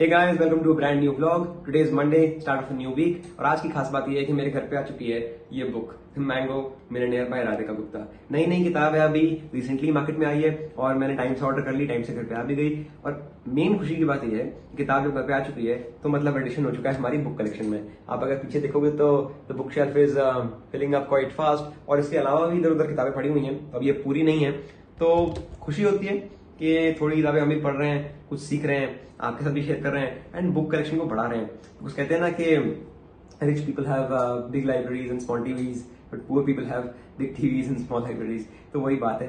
Hey guys, welcome to a brand new vlog. Today is Monday, start of a new week. और आज की खास बात यह है कि मेरे घर पे आ चुकी है ये book mango millionaire by Radhika Gupta. नई नई किताब है, अभी रिसेंटली मार्केट में आई है और मैंने टाइम से ऑर्डर कर ली, टाइम से घर पे आ भी गई। और मेन खुशी की बात यह है किताब जब घर पे आ चुकी है तो मतलब एडिशन हो चुका है हमारी बुक कलेक्शन में। आप अगर पीछे देखोगे तो the book shelf is filling up quite fast. और इसके अलावा भी इधर उधर किताबें पड़ी हुई हैं, अब ये पूरी नहीं है तो खुशी होती है कि थोड़ी किताबें हम भी पढ़ रहे हैं, कुछ सीख रहे हैं, आपके साथ भी शेयर कर रहे हैं एंड बुक कलेक्शन को बढ़ा रहे हैं। कुछ कहते हैं ना कि rich people have big libraries and small TVs but poor people have big TVs and small libraries. तो वही बात है,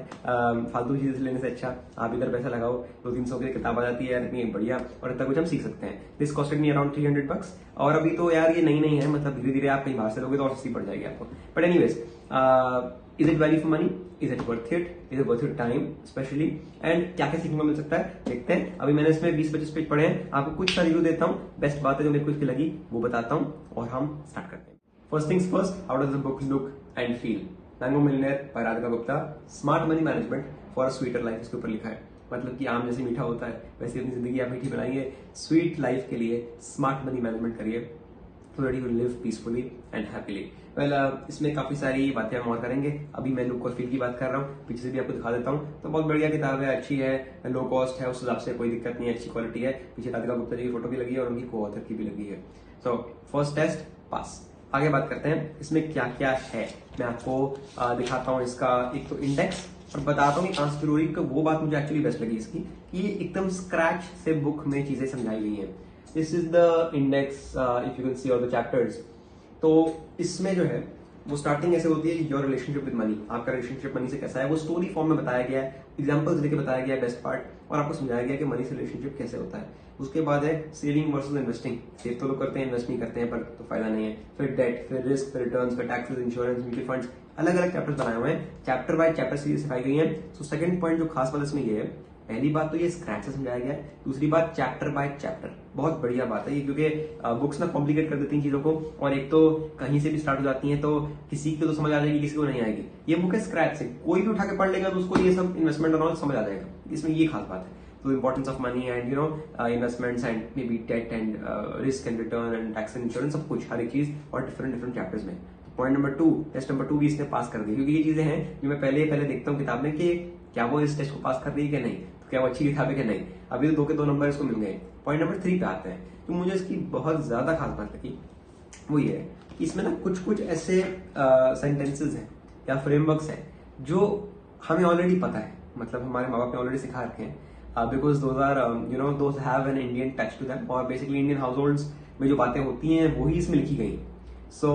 फालतू चीजें लेने से अच्छा आप इधर पैसा लगाओ, 200-300 की किताब आ जाती है यार, इतनी बढ़िया और इतना कुछ हम सीख सकते हैं। दिस कॉस्टेड मी अराउंड $300 और अभी तो यार ये नई है, मतलब धीरे धीरे आप कहीं बाहर से लोगे तो और सस्ती पड़ जाएगी आपको। But anyways, is it value for money? Is it worth it? Is it worth your time specially? And क्या क्या सीखने को मिल सकता है देखते हैं। अभी मैंने इसमें 20-25 पेज पढ़े हैं, आपको कुछ सा रिव्यू देता हूँ, बेस्ट बात है जो मेरे को इसकी लगी वो बताता हूँ और हम स्टार्ट करते हैं। First things first, how does the book look and feel? Mango millionaire by Radhika Gupta, smart money management for a sweeter life इसके ऊपर लिखा है। मतलब कि आम जैसे मीठा होता है वैसे अपनी जिंदगी आप मीठी बनाइए, स्वीट लाइफ के लिए स्मार्ट मनी मैनेजमेंट करिए so that you will live peacefully and happily. Well, इसमें काफी सारी बातें हम और करेंगे। अभी मैं लुक और फील की बात कर रहा हूँ, पीछे से भी आपको दिखा देता हूँ। तो बहुत बढ़िया किताब है, अच्छी है, लो कॉस्ट है, उस हिसाब से कोई दिक्कत नहीं है, अच्छी क्वालिटी है। पीछे राधिका गुप्ता जी की फोटो भी लगी है और उनकी को ऑथर की भी लगी है। So first test pass. आगे बात करते हैं इसमें क्या क्या है, मैं आपको दिखाता हूँ इसका एक तो इंडेक्स और बताता हूँ कि आंसर को वो बात मुझे एक्चुअली बेस्ट लगी इसकी कि ये एकदम स्क्रैच से बुक में चीजें समझाई गई है। This is the index, if you can see all the chapters. तो इसमें जो है वो स्टार्टिंग ऐसे होती है, योर रिलेशनशिप विद मनी, आपका रिलेशनशिप मनी से कैसा है वो स्टोरी फॉर्म में बताया गया है, एग्जांपल्स देके बताया गया है बेस्ट पार्ट, और आपको समझाया गया कि मनी से रिलेशनशिप कैसे होता है। उसके बाद है सेविंग वर्सेस इन्वेस्टिंग, सेव तो लोग करते हैं, इन्वेस्ट नहीं करते हैं पर तो फायदा नहीं है। फिर डेट, फिर रिस्क, फिर रिटर्न्स, फिर टैक्सेस, इंश्योरेंस, म्यूचुअल फंड्स, अलग अलग चैप्टर्स बनाए हुए हैं, चैप्टर बाय चैप्टर सीरीज सिखाई गई है। सो सेकंड पॉइंट जो खास बात इसमें ये है, पहली बात तो ये स्क्रैच से समझाया गया है, दूसरी बात चैप्टर बाय चैप्टर, बहुत बढ़िया बात है ये, क्योंकि बुक्स ना कॉम्प्लिकेट कर देती हैं चीजों को, और एक तो कहीं से भी स्टार्ट हो जाती हैं तो किसी को तो समझ आ जाएगी, किसी को नहीं आएगी। ये बुक है स्क्रैच से, कोई भी उठा के पढ़ लेगा तो उसको ये सब इन्वेस्टमेंट और ऑल समझ आ जाएगा, इसमें ये खास बात है। तो importance of money and you know investments and may be debt and risk and return and tax and insurance, सब कुछ हर एक चीज और डिफरेंट चैप्टर्स में। पॉइंट नंबर 2, टेस्ट नंबर 2 भी इसने पास कर दी, क्योंकि ये चीजें हैं जो मैं पहले देखता हूँ किताब में कि क्या वो इस टेस्ट को पास कर रही है कि नहीं, तो क्या वो अच्छी किताब है कि नहीं। अभी तो 2 के 2 नंबर इसको मिल गए। पॉइंट नंबर 3 पे आते हैं, तो मुझे इसकी बहुत ज्यादा खास बात लगी वो ये है कि इसमें ना कुछ ऐसे सेंटेंसेस हैं या फ्रेमवर्क्स हैं जो हमें ऑलरेडी पता है, मतलब हमारे माँ बाप ने ऑलरेडी सिखा रखे हैं, because those are you know those have an Indian touch to them, और बेसिकली इंडियन हाउस होल्ड्स में जो बातें होती हैं वही इसमें लिखी गई। सो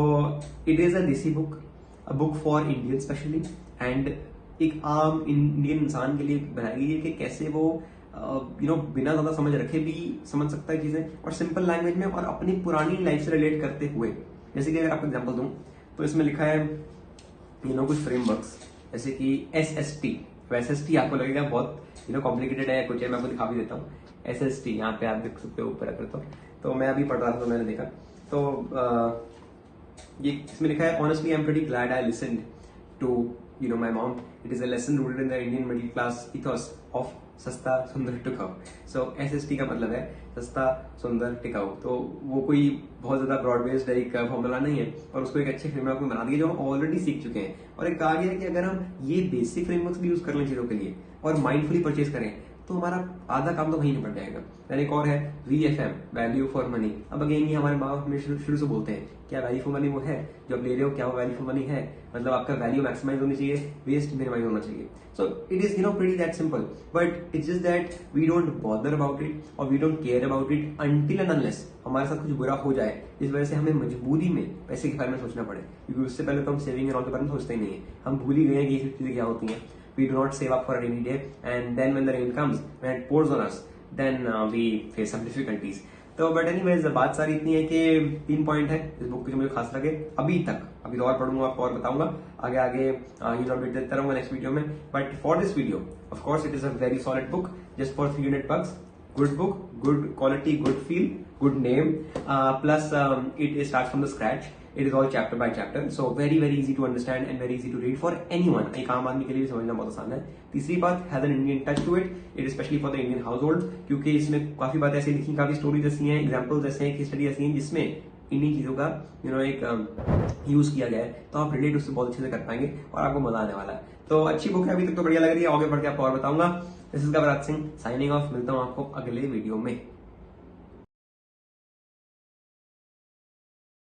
इट इज अ देसी book, a book for Indian specially, and एक आम इंडियन इंसान के लिए बनाई गई है कि कैसे वो यू नो बिना ज्यादा समझ रखे भी समझ सकता है चीजें, और सिंपल लैंग्वेज में और अपनी पुरानी लाइफ से रिलेट करते हुए। जैसे कि अगर आपको एग्जांपल दूं तो इसमें लिखा है यू नो कुछ फ्रेमवर्क्स, जैसे कि SST। तो SST आपको लगेगा बहुत यू नो कॉम्प्लिकेटेड है कुछ है, मैं आपको दिखा भी देता हूँ। SST यहाँ पे आप देख सकते हो ऊपर अगर, तो मैं अभी पढ़ रहा था तो मैंने देखा, तो ये इसमें लिखा है honestly I am pretty glad I listened to you know my mom, it is a lesson rooted in the Indian middle class ethos of सस्ता सुंदर टिकाऊ। सो SST का मतलब है सस्ता सुंदर टिकाऊ, तो वो कोई बहुत ज्यादा ब्रॉड बेस्ड एक फॉर्मूला नहीं है, और उसको एक अच्छे फ्रेमवर्क में बना दिया जो हम ऑलरेडी सीख चुके हैं। और एक कहा गया है कि अगर हम ये बेसिक फ्रेमवर्क भी यूज कर लें चीजों के लिए और माइंडफुली परचेज करें तो हमारा आधा काम तो वहीं निपट जाएगा। देन एक और है VFM, वैल्यू फॉर मनी। अब अगेन ये हमारे माँ बाप हमें शुरू से बोलते हैं, क्या वैल्यू फॉर मनी वो है जो आप ले रहे हो, क्या वो वैल्यू फॉर मनी है, मतलब आपका वैल्यू मैक्सिमाइज होनी चाहिए, वेस्ट मिनिमाइज होना चाहिए। So it is you know pretty that simple, but it's just that we don't bother about it और we don't care about it until and unless हमारे साथ कुछ बुरा हो जाए, इस वजह से हमें मजबूरी में पैसे के बारे में सोचना पड़े, क्योंकि उससे पहले तो हम सेविंग एंड ऑल के बारे में सोचते ही नहीं है, हम भूल ही गए हैं कि ये चीजें क्या होती हैं। We do not save up for a rainy day, and then when the rain comes, when it pours on us, then we face some difficulties. तो बट एनीवेज बात सारी इतनी है कि 3 पॉइंट है इस बुक के जो मुझे खास लगे अभी तक, अभी तो और पढ़ूंगा आपको और बताऊंगा आगे यू नो अपडेट देता रहूंगा नेक्स्ट वीडियो में। But for this video of course it is a very solid book just for $300, good book, good quality, good feel, good name, plus it start from the scratch. It is all chapter by chapter, so very very easy to understand and very easy to read for anyone. एक आम आदमी के लिए भी समझना बहुत आसान है। तीसरी बात, has an Indian touch to it, it specially for the Indian household, क्योंकि इसमें काफी बातें ऐसी लिखी, काफी स्टोरीज ऐसी हैं, एग्जाम्पल्स ऐसे हैं, स्टडी ऐसी हैं जिसमें इन्हीं चीजों का एक यूज किया गया है, तो आप रिलेट उससे बहुत अच्छे से कर पाएंगे और आपको मजा आने वाला है। तो अच्छी बुक है, अभी तक तो बढ़िया लग रही है, आगे बढ़ के आपको और बताऊंगा। This is Gavraj Singh signing off, मिलता हूं आपको अगले वीडियो में।